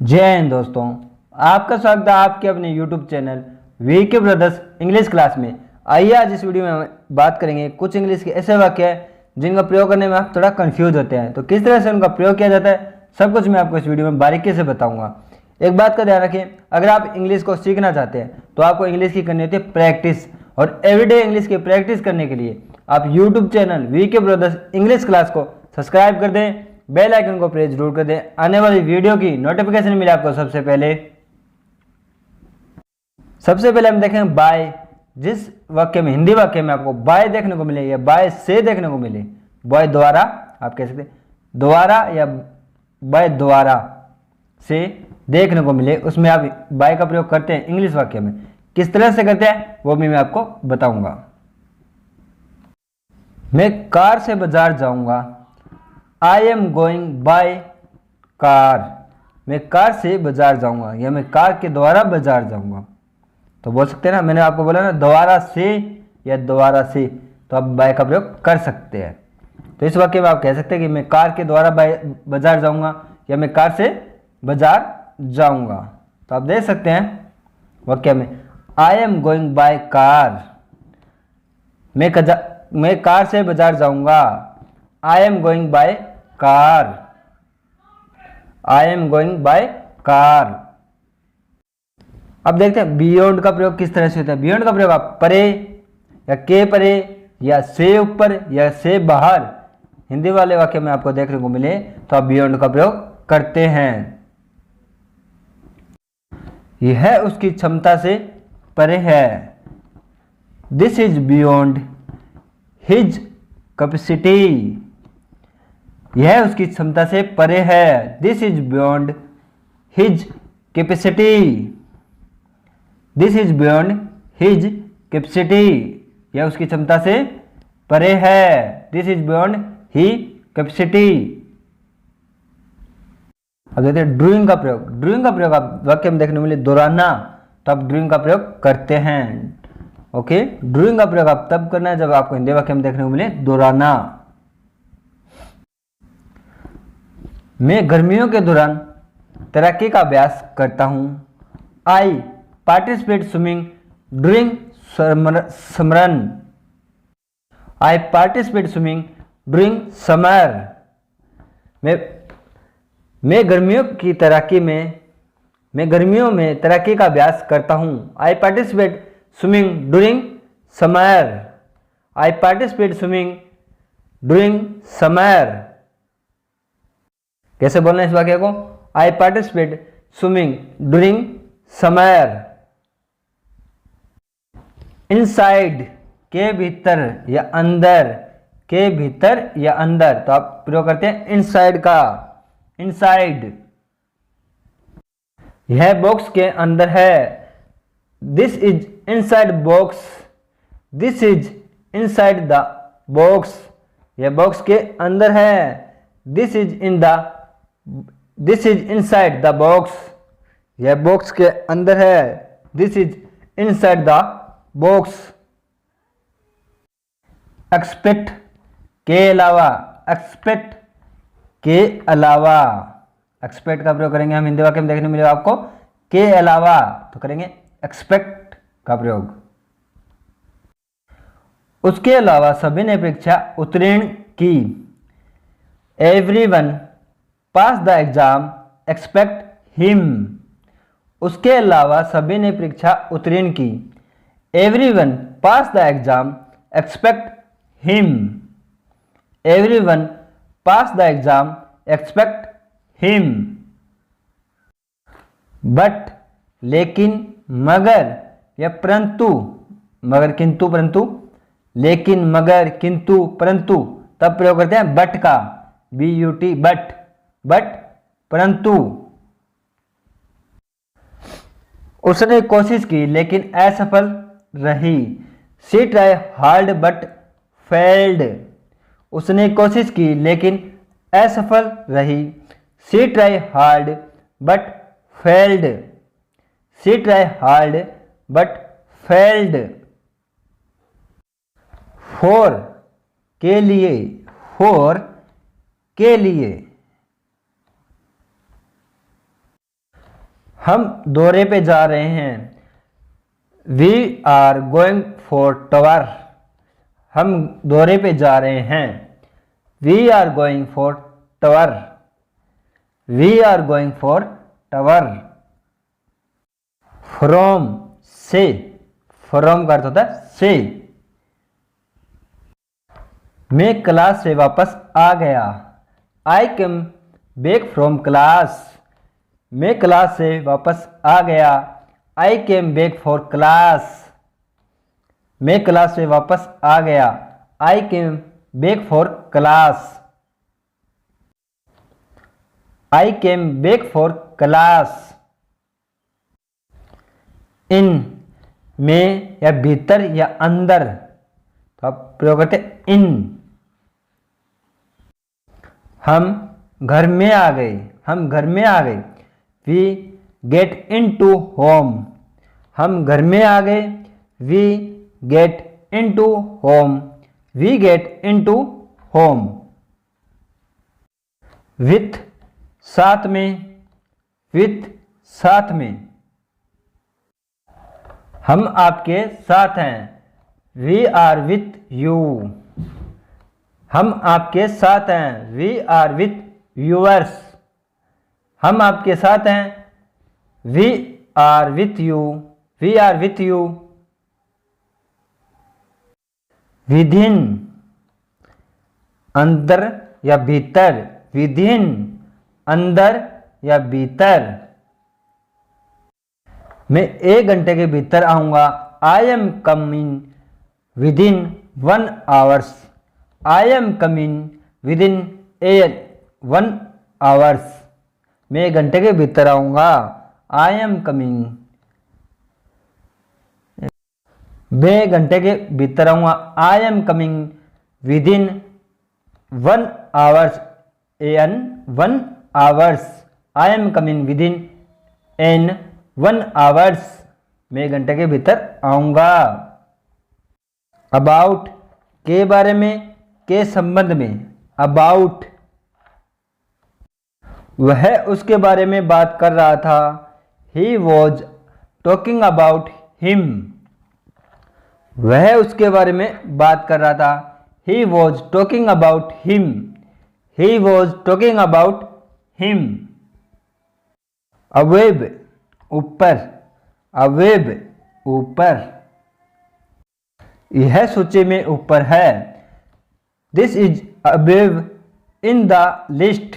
जय हिंद दोस्तों, आपका स्वागत है आपके अपने YouTube channel VK brothers English class में। आइए आज इस वीडियो में हम बात करेंगे कुछ इंग्लिश के ऐसे वाक्य हैं जिनका प्रयोग करने में आप थोड़ा कंफ्यूज होते हैं। तो किस तरह से उनका प्रयोग किया जाता है सब कुछ मैं आपको इस वीडियो में बारीकी से बताऊंगा। एक बात का ध्यान रखें, अगर आप इंग्लिश को सीखना चाहते हैं तो आपको इंग्लिश की करनी होती है प्रैक्टिस, और एवरीडे इंग्लिश की प्रैक्टिस करने के लिए आप YouTube channel VK brothers English class को सब्सक्राइब कर दें, बेल आइकन को प्रेस जरूर कर दें, आने वाली वीडियो की नोटिफिकेशन मिले आपको सबसे पहले। हम देखें बाय। जिस वाक्य में, हिंदी वाक्य में आपको बाय देखने को मिले या बाय से देखने को मिले, बाय द्वारा आप कह सकते द्वारा या बाय द्वारा से देखने को मिले, उसमें आप बाय का प्रयोग करते हैं इंग्लिश वाक्य में। किस तरह से करते हैं वो भी मैं आपको बताऊंगा। मैं कार से बाजार जाऊंगा। I am going by car. मैं कार से बाजार जाऊंगा या मैं कार के द्वारा बाजार जाऊंगा। तो बोल सकते हैं ना, मैंने आपको बोला ना द्वारा से या द्वारा से, तो आप बाय का प्रयोग कर सकते हैं। तो इस वाक्य में आप कह सकते हैं कि मैं कार के द्वारा बाजार जाऊंगा या मैं कार से बाजार जाऊंगा। तो आप देख सकते हैं वाक्य में I am going by car. मैं कार से बाजार जाऊंगा। I am going by car. I am going by car. अब देखते हैं बियॉन्ड का प्रयोग किस तरह से होता है। बियॉन्ड का प्रयोग आप परे या के परे या से ऊपर या से बाहर हिंदी वाले वाक्य में आपको देखने को मिले तो आप बियॉन्ड का प्रयोग करते हैं। यह उसकी क्षमता से परे है। This is beyond his capacity. यह उसकी क्षमता से परे है। This is beyond his capacity. This is beyond his capacity. यह उसकी क्षमता से परे है। This is beyond he capacity. अब देखते हैं डूइंग का प्रयोग। डूइंग का प्रयोग आप वाक्य में देखने को मिले दोहराना, तो आप डूइंग का प्रयोग करते हैं। ओके, डूइंग का प्रयोग आप तब करना है जब आपको हिंदी वाक्य में देखने को मिले दोहराना। मैं गर्मियों के दौरान तैराकी का अभ्यास करता हूं। I participate swimming during summer. I participate swimming during summer. मैं गर्मियों में तैराकी का अभ्यास करता हूं। I participate swimming during summer. I participate swimming during summer. कैसे बोलना है इस वाक्य को? I participate swimming during summer. Inside के भीतर या अंदर, के भीतर या अंदर, तो आप प्रयोग करते हैं इनसाइड का। इनसाइड। यह बॉक्स के अंदर है। This is inside box. This is inside the box. यह बॉक्स के अंदर है। This is inside the box. यह बॉक्स के अंदर है। This is inside the box. Expect के अलावा। एक्सपेक्ट के अलावा। एक्सपेक्ट का प्रयोग करेंगे हम हिंदी वाक्य में देखने मिलेगा आपको के अलावा, तो करेंगे एक्सपेक्ट का प्रयोग। उसके अलावा सभी ने परीक्षा उत्तीर्ण की। Everyone pass the exam expect him. उसके अलावा सभी ने परीक्षा उत्तीर्ण की। Everyone pass the exam expect him. Everyone pass the exam expect him. But लेकिन मगर या परंतु, मगर किंतु परंतु, लेकिन मगर किंतु परंतु, तब प्रयोग करते हैं बट का। BUT but. बट परंतु। उसने कोशिश की लेकिन असफल रही। She try hard but failed. उसने कोशिश की लेकिन असफल रही। She try hard but failed. She try hard but failed. For के लिए। फॉर के लिए। हम दौरे पे जा रहे हैं। We are going for tour. हम दौरे पे जा रहे हैं। We are going for tour. We are going for tour. From से, फ्रॉम का अर्थ होता है से। मैं क्लास से वापस आ गया। I came back from class. मैं क्लास से वापस आ गया। I came back for class. मैं क्लास से वापस आ गया। I came back for class. I came back for class. In में या भीतर या अंदर, तो आप प्रयोग करते हैं इन। हम घर में आ गए। हम घर में आ गए। We get into home. हम घर में आ गए। We get into home. We get into home. With साथ में। विथ साथ में। हम आपके साथ हैं। We are with you. हम आपके साथ हैं। We are with yours. हम आपके साथ हैं। We are with you. We are with you. Within अंदर या भीतर। विदिन अंदर या भीतर। मैं 1 घंटे के भीतर आऊंगा। I am coming within 1 hours. I am coming within 1 hours. मैं 1 घंटे के भीतर आऊंगा। I am coming. मैं 1 घंटे के भीतर आऊंगा। I am coming within 1 hours. An 1 hours. I am coming within an 1 hours. मैं 1 घंटे के भीतर आऊंगा। अबाउट के बारे में, के संबंध में। अबाउट वह उसके बारे में बात कर रहा था। He was talking about him. वह उसके बारे में बात कर रहा था। He was talking about him. He was talking about him. Above ऊपर। अवेब ऊपर। यह सूची में ऊपर है। This is above in the list.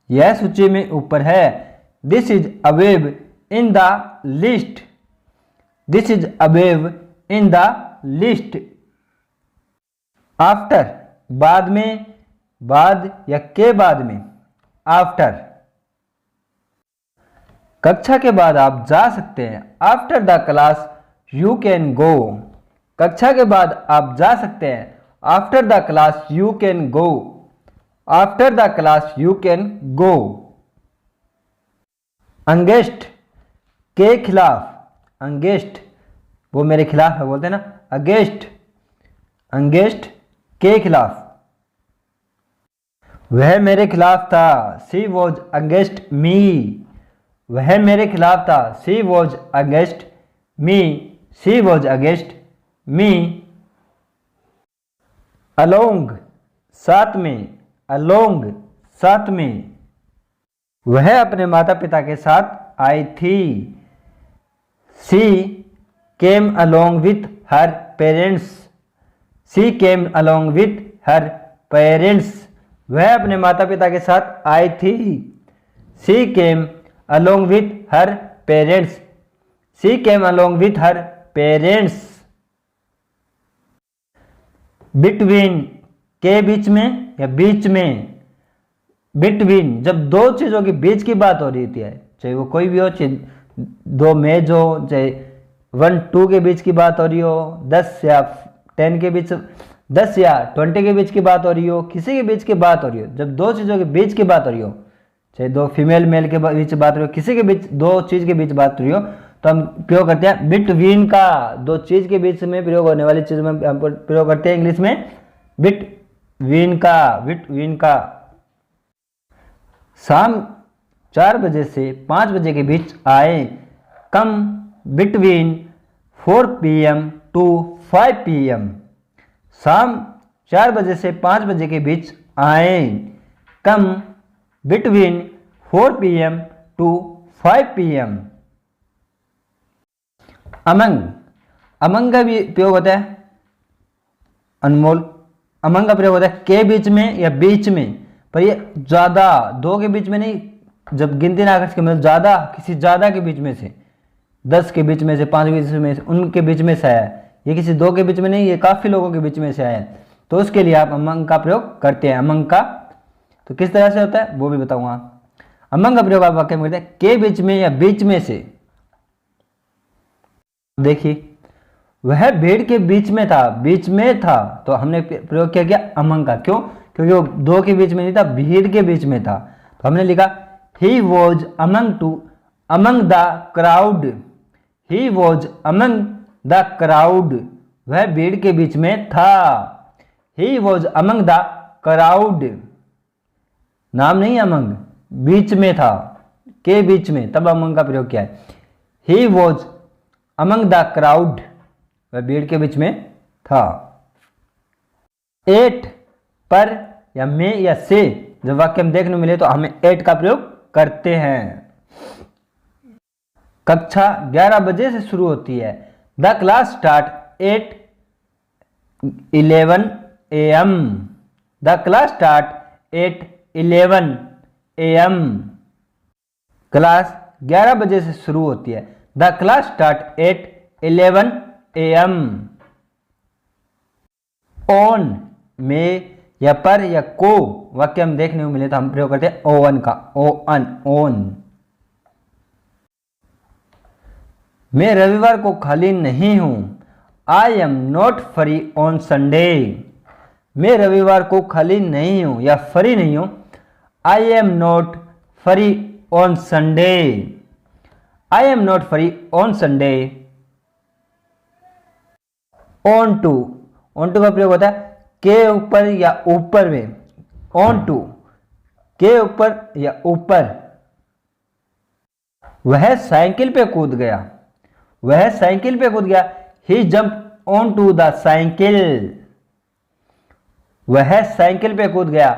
यह सूची में ऊपर है। This is above in the list. This is above in the list. After बाद में, बाद या के बाद में। आफ्टर कक्षा के बाद आप जा सकते हैं। After the class you can go. कक्षा के बाद आप जा सकते हैं। After the class you can go. After the class you can go. Against के खिलाफ। अगेंस्ट वो मेरे खिलाफ है बोलते हैं ना। अगेंस्ट। अगेंस्ट के खिलाफ। वह मेरे खिलाफ था। She was against me. वह मेरे खिलाफ था। She was against me. She was against me. Along साथ में। अलोंग साथ में। वह अपने माता पिता के साथ आई थी। She came along with her parents. She came along with her parents. वह अपने माता पिता के साथ आई थी। She came along with her parents. She came along with her parents. Between के बीच में या बीच में। बिटवीन जब दो चीजों के बीच की बात हो रही है, चाहे वो कोई भी हो, चाहे 2 मेज हो, चाहे 1-2 के बीच की बात हो रही हो, 10 या 10 के बीच, 10 या 20 के बीच की बात हो रही हो, किसी के बीच की बात हो रही हो, जब 2 चीजों के बीच की बात हो रही हो, चाहे 2 फीमेल मेल के बीच बात हो रही हो, किसी के बीच 2 चीज के बीच बात हो रही हो, तो हम प्रयोग करते हैं बिटवीन का। 2 चीज के बीच में प्रयोग होने वाली चीज में हम प्रयोग करते हैं इंग्लिश में बिटवीन का। बिटवीन का। 4 बजे से 5 बजे के बीच आए। Come between 4 PM to 5 PM। शाम 4 बजे से 5 बजे के बीच आए। Come between 4 PM to 5 PM। Among, among का भी प्रयोग होता है अनमोल। अमंग का प्रयोग होता है के बीच में या बीच में, पर ये ज्यादा, दो के बीच में नहीं। जब गिनती ना कर सके मतलब ज्यादा, किसी ज्यादा के बीच में से, 10 के बीच में से, 5 के बीच में से, उनके बीच में से आया है। ये किसी दो के बीच में नहीं, ये काफी लोगों के बीच में से आया है, तो उसके लिए आप अमंग का प्रयोग करते हैं। अमंग का तो किस तरह से होता है वो भी बताऊंगा। अमंग का प्रयोग आप वाक्य में करते हैं के बीच में या बीच में से। देखिए वह भीड़ के बीच में था, बीच में था, तो हमने प्रयोग किया गया अमंग का। क्यों? क्योंकि वो दो के बीच में नहीं था, भीड़ के बीच में था, तो हमने लिखा he was among the crowd. He was among the crowd, वह भीड़ के बीच में था। He was among the crowd, नाम नहीं अमंग, बीच में था, के बीच में, तब अमंग का प्रयोग किया है। He was among the crowd, वह भीड़ के बीच में था। एट पर या में या से जब वाक्य में देखने मिले तो हमें एट का प्रयोग करते हैं। कक्षा 11 बजे से शुरू होती है। The class start at 11 AM। The class start at 11 AM। Class 11 बजे से शुरू होती है। The class start at 11 AM। On में या पर या को वाक्य में देखने को मिले तो हम प्रयोग करते हैं ओन का। ओन। मैं रविवार को खाली नहीं हूं। I am not free on Sunday. मैं रविवार को खाली नहीं हूं या फ्री नहीं हूं। I am not free on Sunday. I am not free on Sunday. Onto का प्रयोग होता है के ऊपर या ऊपर में। ऑन टू, के ऊपर या ऊपर। वह साइकिल पे कूद गया। वह साइकिल पे कूद गया। He jump on to the cycle. वह साइकिल पे कूद गया।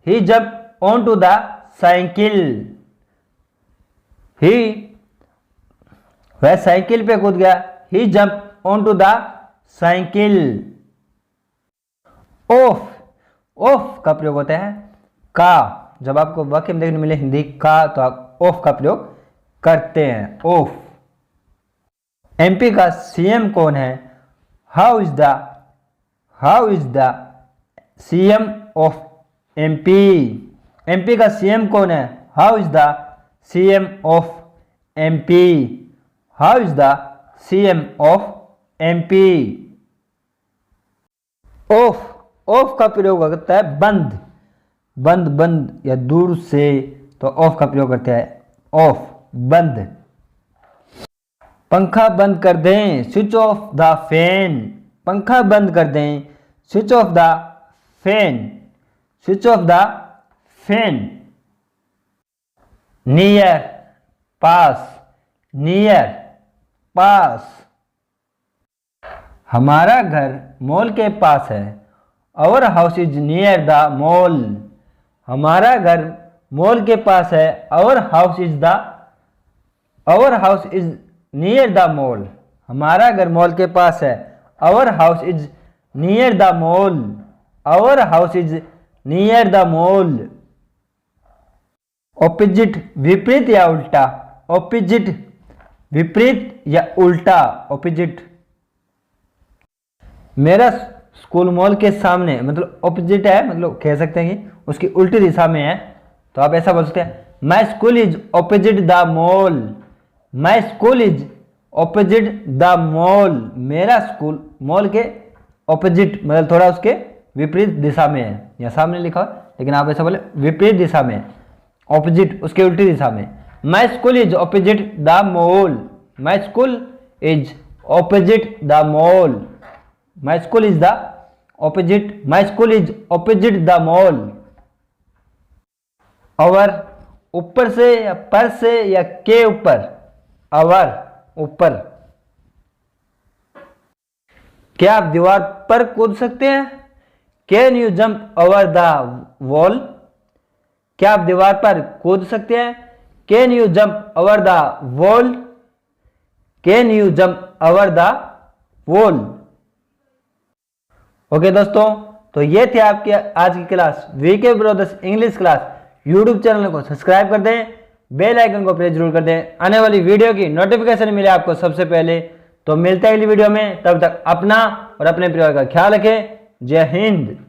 He jump on to the cycle. वह साइकिल पे कूद गया। He jump on to the cycle. Off का प्रयोग होता है का। जब आपको वाक्य में देखने मिले हिंदी का तो आप ऑफ का प्रयोग करते हैं। ऑफ। एमपी का सीएम कौन है? How is the CM of MP. MP का सीएम कौन है? How is the CM of MP. How is the CM of MP. Of का प्रयोग करता है बंद या दूर से, तो ऑफ का प्रयोग करते हैं ऑफ, बंद। पंखा बंद कर दें। Switch off the fan. पंखा बंद कर दें। Switch off the fan. Switch off the fan. Near पास। हमारा घर मॉल के पास है। Our house is near the mall. हमारा घर मॉल के पास है। Our house is near the mall. हमारा घर मॉल के पास है। Our house is near the mall. Our house is near the mall. Opposite, विपरीत या उल्टा। ऑपोजिट, विपरीत या उल्टा। ऑपोजिट। मेरा स्कूल मॉल के सामने, मतलब ऑपोजिट है, मतलब कह सकते हैं कि उसकी उल्टी दिशा में है, तो आप ऐसा बोल सकते हैं my school is opposite the mall. My school is opposite the mall. मेरा स्कूल मॉल के ऑपोजिट, मतलब थोड़ा उसके विपरीत दिशा में है। या सामने लिखा है लेकिन आप ऐसा बोले विपरीत दिशा में, ऑपोजिट उसके उल्टी दिशा में। My school is opposite the mall. My school is opposite the mall. My school is the opposite. My school is opposite the mall. Our ऊपर से या पर से या के ऊपर, अवर ऊपर। क्या आप दीवार पर कूद सकते हैं? Can you jump over the wall? क्या आप दीवार पर कूद सकते हैं? Can you jump over the wall? Can you jump over the wall? Okay दोस्तों, तो ये थे आपकी आज की class VK brothers English class. YouTube channel को सब्सक्राइब कर दें, बेल आइकन को प्रेस जरूर कर दें, आने वाली वीडियो की नोटिफिकेशन मिले आपको सबसे पहले। तो मिलते हैं अगली वीडियो में, तब तक अपना और अपने परिवार का ख्याल रखें। जय हिंद।